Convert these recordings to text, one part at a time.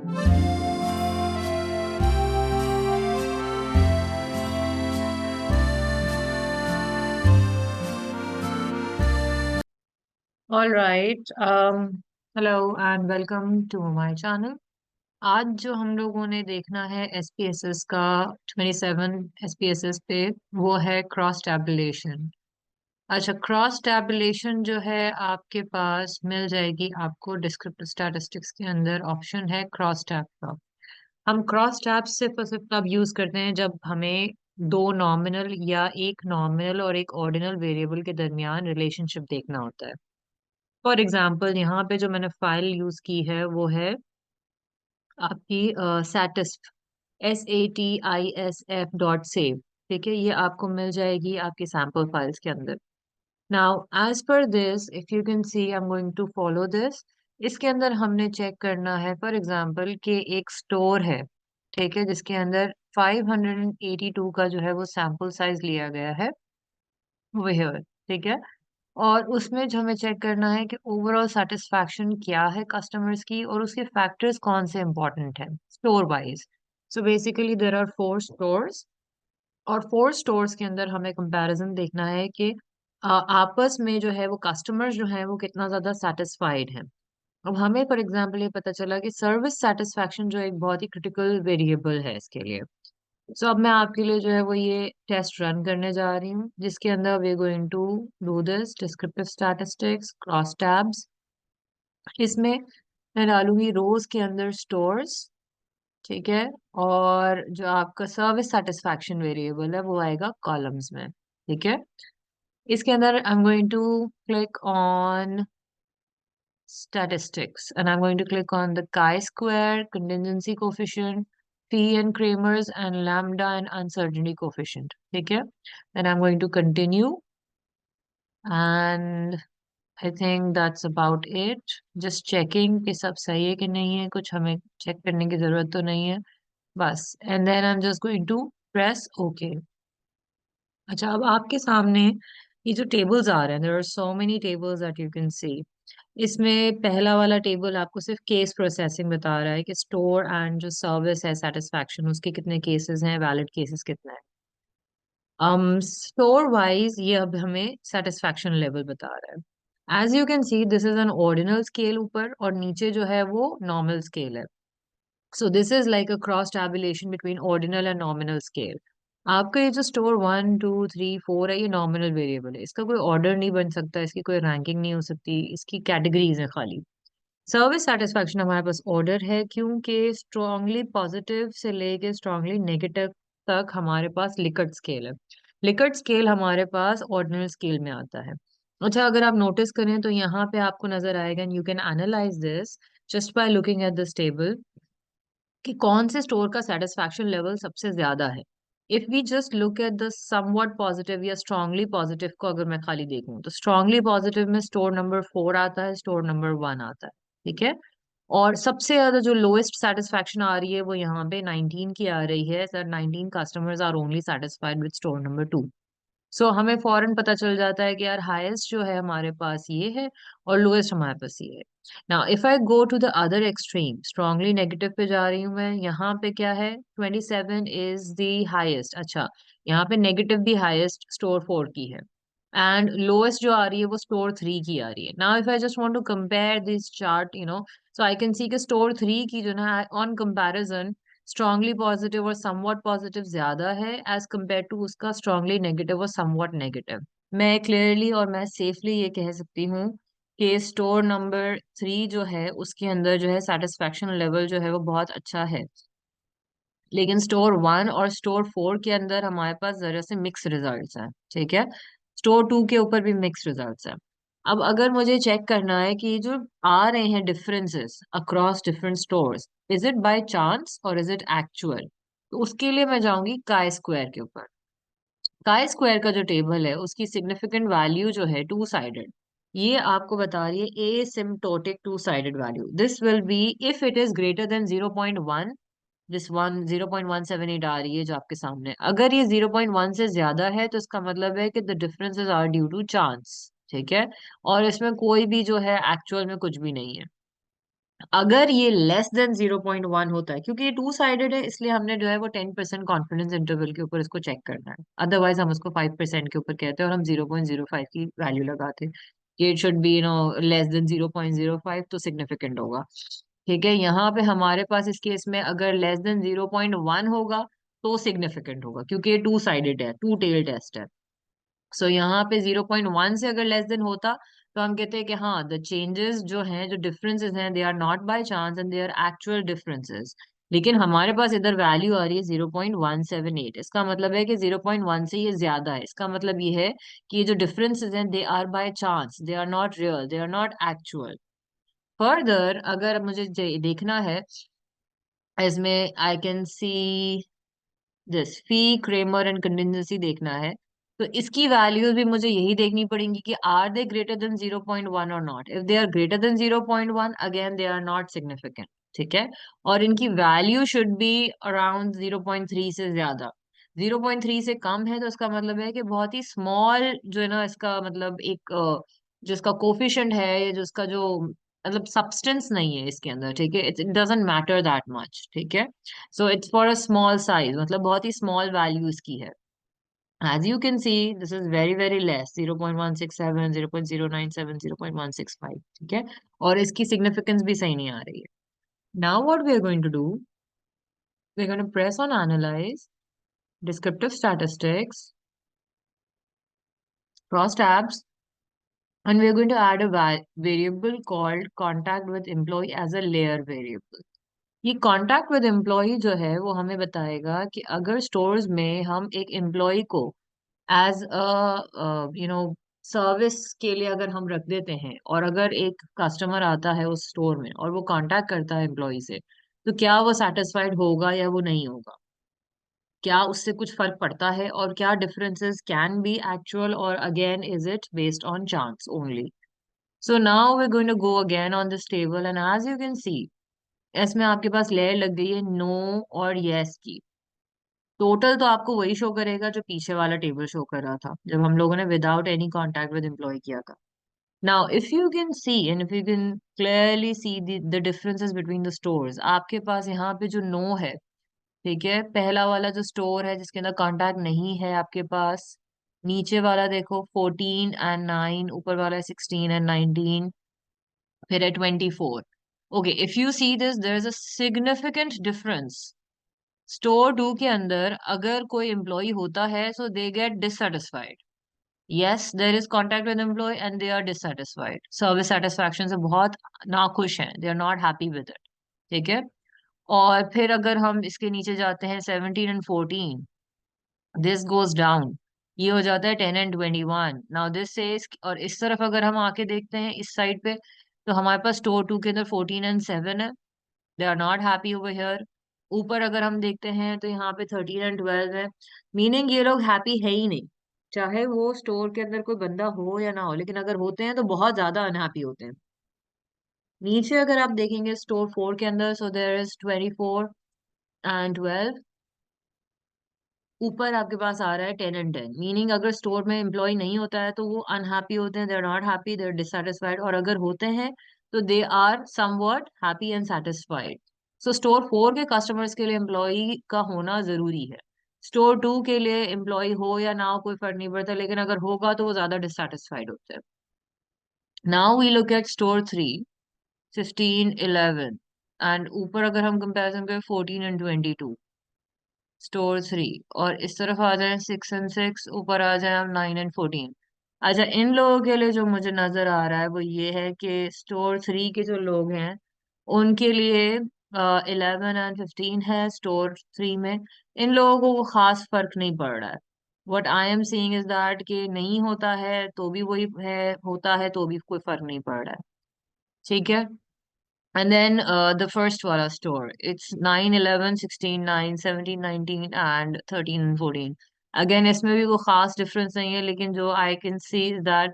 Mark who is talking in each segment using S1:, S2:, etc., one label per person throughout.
S1: All right. Hello and welcome to my channel. आज जो हम लोगों ने देखना है एसपीएसएस का 27 एसपीएसएस पे वो है क्रॉस टैबुलेशन। अच्छा, क्रॉस टैबुलेशन जो है आपके पास मिल जाएगी आपको डिस्क्रिप्टिव स्टैटिस्टिक्स के अंदर ऑप्शन है क्रॉस टैब का। हम क्रॉस टैब सिर्फ और सिर्फ तब यूज करते हैं जब हमें दो नॉमिनल या एक नॉमिनल और एक ऑर्डिनल वेरिएबल के दरमियान रिलेशनशिप देखना होता है। फॉर एग्जाम्पल यहाँ पे जो मैंने फाइल यूज की है वो है आपकी सैटिस्फ SATISF.save। ठीक है, ये आपको मिल जाएगी आपकी सैम्पल फाइल्स के अंदर। Now as per this if you can see I am going to follow this. इसके अंदर हमने चेक करना है फॉर एग्जाम्पल कि एक स्टोर है, ठीक है, जिसके अंदर 582 का जो है वो सैम्पल साइज लिया गया है वह, ठीक है। और उसमें जो हमें चेक करना है कि ओवरऑल सेटिस्फैक्शन क्या है कस्टमर्स की और उसके फैक्टर्स कौन से इंपॉर्टेंट हैं store wise. So basically there are 4 stores और 4 स्टोर्स के अंदर हमें कंपैरिजन देखना है कि आपस में जो है वो कस्टमर्स जो है वो कितना ज्यादा सेटिस्फाइड हैं। अब हमें फॉर एग्जांपल ये पता चला कि सर्विस सेटिस्फैक्शन जो एक बहुत ही क्रिटिकल वेरिएबल है इसके लिए। सो अब मैं आपके लिए जो है वो ये टेस्ट रन करने जा रही हूँ जिसके अंदर we going to do this descriptive statistics cross tabs. इसमें मैं डालूंगी रोज के अंदर स्टोर्स, ठीक है, और जो आपका सर्विस सेटिस्फैक्शन वेरिएबल है वो आएगा कॉलम्स में, ठीक है। इसके अंदर I am going to click on statistics and I'm going to click on the chi-square, contingency coefficient, P and Kramer's and lambda and uncertainty coefficient. ठीक है, then I'm going to continue and I think that's about it. Just checking कि सब सही है कि नहीं है, कुछ हमें चेक करने की जरूरत तो नहीं है बस। and then I'm just going to press OK। अच्छा, अब आपके सामने ये जो टेबल्स आ रहे हैं, there are so many tables that you can see। इसमें पहला वाला टेबल आपको सिर्फ केस प्रोसेसिंग बता रहा है कि स्टोर एंड जो सर्विस है सेटिस्फैक्शन उसके कितने केसेस हैं, वैलिड केसेस कितने हैं। स्टोर वाइज ये अब हमें सेटिस्फैक्शन लेवल बता रहा है। As you can see this is an ordinal scale ऊपर और नीचे जो है वो नॉर्मल स्केल है। So this is like a cross tabulation between ordinal and nominal scale. आपका ये जो स्टोर 1 2 3 4 है ये नॉमिनल वेरिएबल है, इसका कोई ऑर्डर नहीं बन सकता, इसकी कोई रैंकिंग नहीं हो सकती, इसकी कैटेगरीज है खाली। सर्विस सेटिस्फैक्शन हमारे पास ऑर्डर है क्योंकि स्ट्रांगली पॉजिटिव से लेके स्ट्रांगली नेगेटिव तक हमारे पास लिकर्ट स्केल है। लिकर्ट स्केल हमारे पास ऑर्डिनल स्केल में आता है। अच्छा, अगर आप नोटिस करें तो यहाँ पे आपको नजर आएगा and you can analyse this just by looking at this table कि कौन से स्टोर का सेटिस्फैक्शन लेवल सबसे ज्यादा है। If we just look at the somewhat positive या स्ट्रांगली पॉजिटिव को अगर मैं खाली देखूं तो स्ट्रांगली पॉजिटिव में स्टोर नंबर 4 आता है, स्टोर नंबर 1 आता है, ठीक है। और सबसे ज्यादा जो लोएस्ट सेटिस्फैक्शन आ रही है वो यहाँ पे 19 की आ रही है, sir 19 customers are only satisfied with store number 2। सो हमें फौरन पता चल जाता है कि यार हाईएस्ट जो है हमारे पास ये है और लोएस्ट हमारे पास ये है। Now if I go to the other extreme strongly negative पे जा रही हूँ मैं, यहाँ पे क्या है 27 इज द हाईएस्ट। अच्छा, यहाँ पे नेगेटिव भी हाईएस्ट स्टोर 4 की है एंड लोएस्ट जो आ रही है वो स्टोर 3 की आ रही है। Now if I just want to compare this chart so I can see कि स्टोर 3 की जो ना ऑन कंपैरिजन स्ट्रांगली पॉजिटिव और समवॉट पॉजिटिव ज्यादा है एज कम्पेयर टू उसका स्ट्रांगली नेगेटिव और समवॉट नेगेटिव। मैं क्लियरली और मैं सेफली ये कह सकती हूँ कि स्टोर नंबर 3 जो है उसके अंदर जो है सेटिस्फैक्शन लेवल जो है वो बहुत अच्छा है, लेकिन स्टोर 1 और स्टोर 4 के अंदर हमारे पास जरा से मिक्स रिजल्ट्स हैं, ठीक है। स्टोर 2 के ऊपर भी मिक्स रिजल्ट्स हैं। अब अगर मुझे चेक करना है कि जो आ रहे हैं differences across different stores, is it by chance और इज इट एक्चुअल, तो उसके लिए मैं जाऊंगी काई स्क्वायर के ऊपर। काई स्क्वायर का जो टेबल है उसकी सिग्निफिकेंट वैल्यू जो है टू साइडेड, ये आपको बता रही है asymptotic two sided value. This will be if it is greater than 0.1। This one 0.178 आ रही है जो आपके सामने, अगर ये 0.1 से ज्यादा है तो इसका मतलब है कि the differences are due to chance, ठीक है। और इसमें कोई भी जो है एक्चुअल में कुछ भी नहीं है। अगर ये लेस देन 0.1 होता है, क्योंकि ये टू साइडेड है, इसलिए हमने जो है वो 10% कॉन्फिडेंस इंटरवल के ऊपर इसको चेक करना है। अदरवाइज हम उसको 5% के ऊपर कहते हैं और हम 0.05 की वैल्यू लगाते हैं कि it should be less than 0.05, तो सिग्निफिकेंट होगा। ठीक है, यहाँ पे हमारे पास इस केस में अगर लेस देन 0.1 होगा तो सिग्निफिकेंट होगा, क्योंकि ये टू साइडेड है, टू टेल टेस्ट है। सो यहाँ पे 0.1 से अगर लेस देन होता तो हम कहते हैं कि हाँ, द चेंजेस जो हैं, जो डिफरेंसेस हैं, they are not by chance and they are actual differences. लेकिन हमारे पास इधर वैल्यू आ रही है 0.178, इसका मतलब है कि 0.1 से ये ज्यादा है। इसका मतलब ये है कि ये जो डिफरेंसेस हैं, they are by chance, they are not real, they are not actual. Further अगर मुझे देखना है इसमें, I can see this phi, Cramer and contingency देखना है, तो इसकी वैल्यूज भी मुझे यही देखनी पड़ेंगी कि आर दे ग्रेटर देन 0.1 और not. If they are greater than 0.1, again they are not significant. ठीक है, और इनकी वैल्यू शुड बी अराउंड 0.3 से ज्यादा। 0.3 से कम है तो इसका मतलब है कि बहुत ही स्मॉल जो है ना, इसका मतलब एक जो इसका कोफिशिएंट है, या जो इसका जो मतलब सब्सटेंस नहीं है इसके अंदर। ठीक है, it doesn't matter that much. ठीक है, so it's for a small size, मतलब बहुत ही स्मॉल वैल्यूज की है। As you can see this is very very less, 0.167, 0.097, 0.165। ठीक है, और इसकी सिग्निफिकेंस भी सही नहीं आ रही है। Now what we are going to do, we are going to press on analyze descriptive statistics, cross tabs, and we are going to add a variable called contact with employee as a layer variable. ये contact with employ जो है वो हमें बताएगा कि अगर stores में हम एक एम्प्लॉय को एज अ सर्विस के लिए अगर हम रख देते हैं, और अगर एक कस्टमर आता है उस स्टोर में और वो कांटेक्ट करता है एम्प्लॉय से, तो क्या वो सेटिस्फाइड होगा या वो नहीं होगा, क्या उससे कुछ फर्क पड़ता है, और क्या डिफरेंसेस कैन बी एक्चुअल, और again is it based on chance only. So now we going to go again on this table, and as you can see इसमें आपके पास लेयर लग गई है नो और यस की। टोटल तो आपको वही शो करेगा जो पीछे वाला टेबल शो कर रहा था जब हम लोगों ने without any contact with employ किया था। Now if you can see and if you can clearly see the differences between the stores, आपके पास यहाँ पे जो नो है, ठीक है, पहला वाला जो स्टोर है जिसके अंदर कांटेक्ट नहीं है आपके पास, नीचे वाला देखो 14 and 9, ऊपर वाला है 16 and 19, फिर है 24। Okay, if you see this there is a significant difference. Store 2 के अंदर अगर कोई एम्प्लॉय होता है so they get dissatisfied. Yes, there is contact with employee and they are dissatisfied, service satisfaction से बहुत नाखुश हैं, they are not happy with it. ठीक है, और फिर अगर हम इसके नीचे जाते हैं 17 and 14, दिस गोज डाउन, ये हो जाता है 10 and 21। नाउ दिस सेज, और इस तरफ अगर हम आके देखते हैं इस साइड पे, तो हमारे पास स्टोर 2 के अंदर 14 and 7 है, they are not happy over here. ऊपर अगर हम देखते हैं तो यहाँ पे 13 and 12 है, मीनिंग ये लोग हैप्पी है ही नहीं, चाहे वो स्टोर के अंदर कोई बंदा हो या ना हो, लेकिन अगर होते हैं तो बहुत ज्यादा अनहैप्पी होते हैं। नीचे अगर आप देखेंगे स्टोर 4 के अंदर, सो देयर इज 24 and 12। ऊपर आपके पास आ रहा है 10 and 10, मीनिंग अगर स्टोर में एम्प्लॉय नहीं होता है तो वो अनहैप्पी होते हैं, they are not happy, they are dissatisfied, और अगर होते हैं तो they are somewhat happy and satisfied. So store 4 के कस्टमर्स के लिए एम्प्लॉय का होना जरूरी है। स्टोर 2 के लिए एम्प्लॉय हो या ना हो कोई फर्क नहीं पड़ता, लेकिन अगर होगा तो वो ज्यादा डिससेटिस्फाइड होते हैं। Now we look at store 3, 15, 11, and ऊपर अगर हम कंपेरिजन करें 14 and 22, स्टोर 3, और इस तरफ आ जाए 6 and 6, ऊपर आ जाए हम 9 and 14। अच्छा, इन लोगों के लिए जो मुझे नजर आ रहा है वो ये है कि स्टोर 3 के जो लोग हैं उनके लिए 11 and 15 है स्टोर 3 में, इन लोगों को वो खास फर्क नहीं पड़ रहा है। What I am seeing is that कि नहीं होता है तो भी वही है, होता है तो भी कोई फर्क नहीं पड़ रहा है। ठीक है, and then the first wala store, it's 9, 11, 16, 9, 17, 19, and 13 and 14। Again इसमें भी वो खास डिफरेंस नहीं है, लेकिन जो आई कैन सी दैट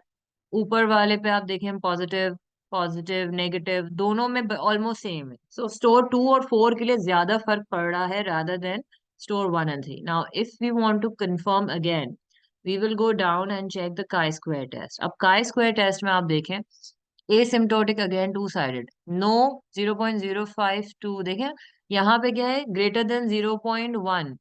S1: ऊपर वाले पे आप देखें पॉजिटिव, पॉजिटिव नेगेटिव दोनों में ऑलमोस्ट सेम है। सो स्टोर 2 और 4 के लिए ज्यादा फर्क पड़ रहा है rather than store 1 and 3। Now if we want to confirm again, we will go down and check the chi square test. अब काई स्क्वायर टेस्ट में आप देखें asymptotic again two sided, no 0.052, देखें यहाँ पे क्या है, greater than 0.1,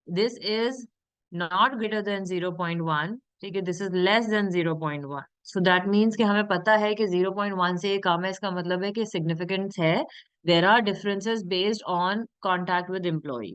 S1: this is not greater than 0.1, ठीक है, this is less than 0.1, so that means कि हमें पता है कि 0.1 से ये कम है, इसका मतलब है कि सिग्निफिकेंस है, there are differences based on contact with employ.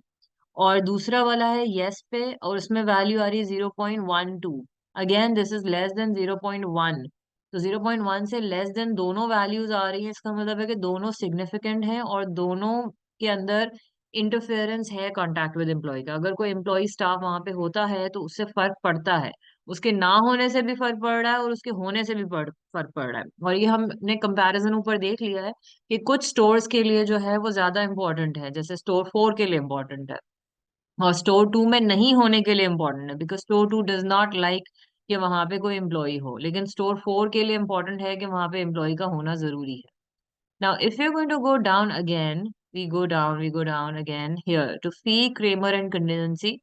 S1: और दूसरा वाला है यस पे, और उसमें वैल्यू आ रही है 0.12, again this is less than 0.1, तो 0.1 से लेस देन दोनों वैल्यूज आ रही हैं, इसका मतलब है कि दोनों सिग्निफिकेंट हैं और दोनों के अंदर इंटरफेरेंस है कॉन्टैक्ट विद एम्प्लॉय का। अगर कोई एम्प्लॉय स्टाफ वहां पे होता है तो उससे फर्क पड़ता है, उसके ना होने से भी फर्क पड़ रहा है और उसके होने से भी फर्क पड़ रहा है। और ये हमने कंपैरिजन ऊपर देख लिया है कि कुछ स्टोर्स के लिए जो है वो ज्यादा इंपॉर्टेंट है, जैसे स्टोर 4 के लिए इंपॉर्टेंट है और स्टोर 2 में नहीं होने के लिए इम्पोर्टेंट है, because store 2 does not like कि वहां पे कोई एम्प्लॉय हो, लेकिन स्टोर 4 के लिए इम्पोर्टेंट है कि वहां पे एम्प्लॉय का होना जरूरी है। Now if you going to go down again, we go down again here to phi, Cramer and contingency.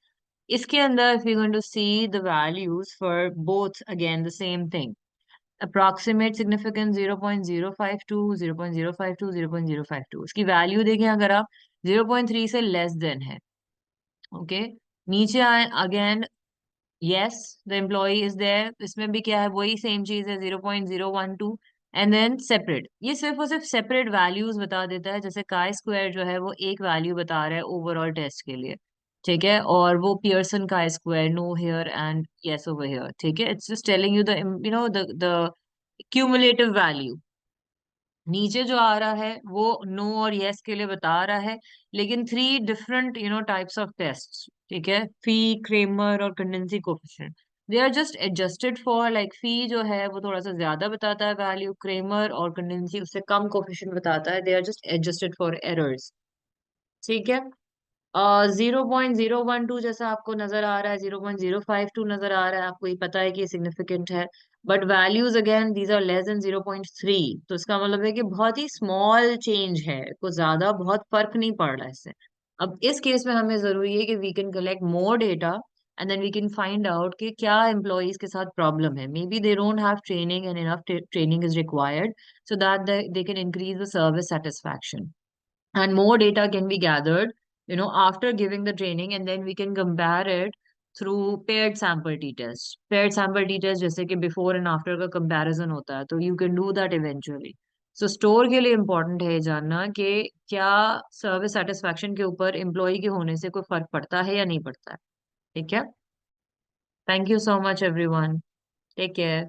S1: इसके अंदर if you going to see the values for both, again the same thing, approximate significance 0.052, 0.052, 0.052, उसकी value देखें अगर आप 0.3 से less than है, okay, नीचे आए again, yes the employ is there, इसमें भी क्या है, वही सेम चीज है, 0.012, एंड देन सेपरेट, ये सिर्फ और सिर्फ सेपरेट वैल्यूज बता देता है, जैसे काई स्क्वायर जो है वो एक वैल्यू बता रहा है ओवरऑल टेस्ट के लिए, ठीक है, और वो पियर्सन का square, no here and yes over here, ठीक है, it's just telling you the you know the cumulative value. नीचे जो आ रहा है वो नो और यस के लिए बता रहा है, लेकिन three different types of test, ठीक है, फी, क्रेमर और contingency coefficient, they are just adjusted for, like phi जो है वो थोड़ा सा ज्यादा बताता है वैल्यू, क्रेमर और कंडेंसी उससे कम कोफिशिएंट बताता है, they are just adjusted for errors, ठीक है। 0.012 जैसा आपको नजर आ रहा है, 0.052 नजर आ रहा है, आपको ये पता है कि ये सिग्निफिकेंट है, but values again these are less than 0.3, तो इसका मतलब है कि बहुत ही स्मॉल चेंज है, कुछ ज्यादा बहुत फर्क नहीं पड़ रहा है इससे। अब इस केस में हमें जरूरी है कि we can collect more data and then we can find out कि क्या एम्प्लॉयज के साथ प्रॉब्लम है, maybe they don't have training and enough training is required, so that they can increase the service satisfaction, and more data can be gathered after giving the training, and then we can compare it through paired sample t-test, paired sample t-test, जैसे कि before and after का comparison होता है, तो you can do that eventually. So store के लिए important है ये जानना कि क्या सर्विस सेटिस्फैक्शन के ऊपर एम्प्लॉय के होने से कोई फर्क पड़ता है या नहीं पड़ता है, ठीक है। Thank you so much everyone, take care.